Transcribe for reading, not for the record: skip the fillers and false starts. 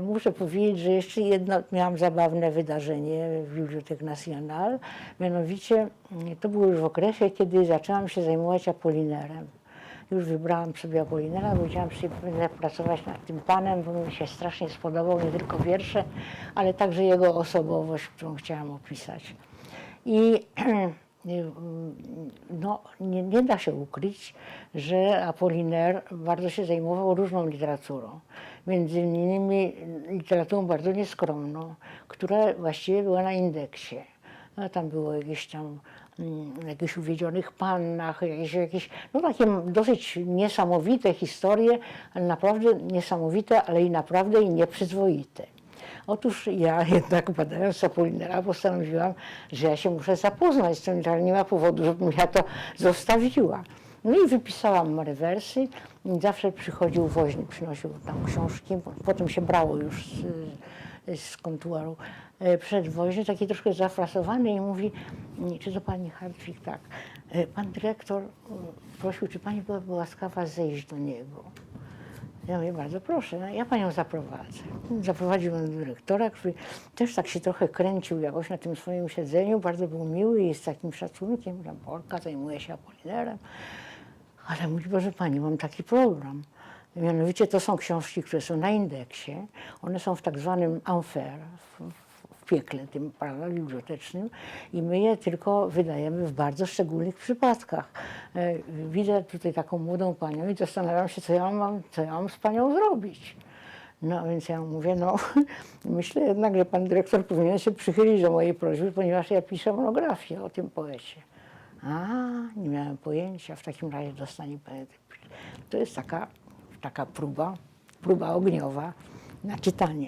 Muszę powiedzieć, że jeszcze jedno miałam zabawne wydarzenie w Bibliothèque Nationale, mianowicie to było już w okresie, kiedy zaczęłam się zajmować Apollinerem. Już wybrałam sobie Apollinera, powiedziałam, że będę pracować nad tym panem, bo mi się strasznie spodobał nie tylko wiersze, ale także jego osobowość, którą chciałam opisać. I no, nie da się ukryć, że Apollinaire bardzo się zajmował różną literaturą. Między innymi literaturą bardzo nieskromną, która właściwie była na indeksie. No, tam było jakichś uwiedzionych pannach, jakieś no takie dosyć niesamowite historie, ale naprawdę niesamowite, ale i naprawdę i nieprzyzwoite. Otóż ja jednak, badając Apollinera, postanowiłam, że ja się muszę zapoznać z tym, ale nie ma powodu, żebym ja to zostawiła. No i wypisałam rewersy. Zawsze przychodził woźny, przynosił tam książki, potem się brało już z kontuaru. Przyszedł woźny, taki troszkę zafrasowany i mówi, czy to pani Hartwig? Tak. Pan dyrektor prosił, czy pani byłaby łaskawa zejść do niego. Ja mówię, bardzo proszę, no, ja panią zaprowadzę. Zaprowadził mnie do dyrektora, który też tak się trochę kręcił jakoś na tym swoim siedzeniu, bardzo był miły i z takim szacunkiem, że Polka zajmuje się Apollinerem. Ale mówi, proszę pani, mam taki program. Mianowicie to są książki, które są na indeksie, one są w tak zwanym enfer, w piekle tym, prawda, bibliotecznym i my je tylko wydajemy w bardzo szczególnych przypadkach. Widzę tutaj taką młodą panią i zastanawiam się, co ja mam z panią zrobić. No więc ja mówię, no myślę jednak, że pan dyrektor powinien się przychylić do mojej prośby, ponieważ ja piszę monografię o tym poecie. A, nie miałem pojęcia, w takim razie dostanie pan. To jest taka próba ogniowa na czytanie.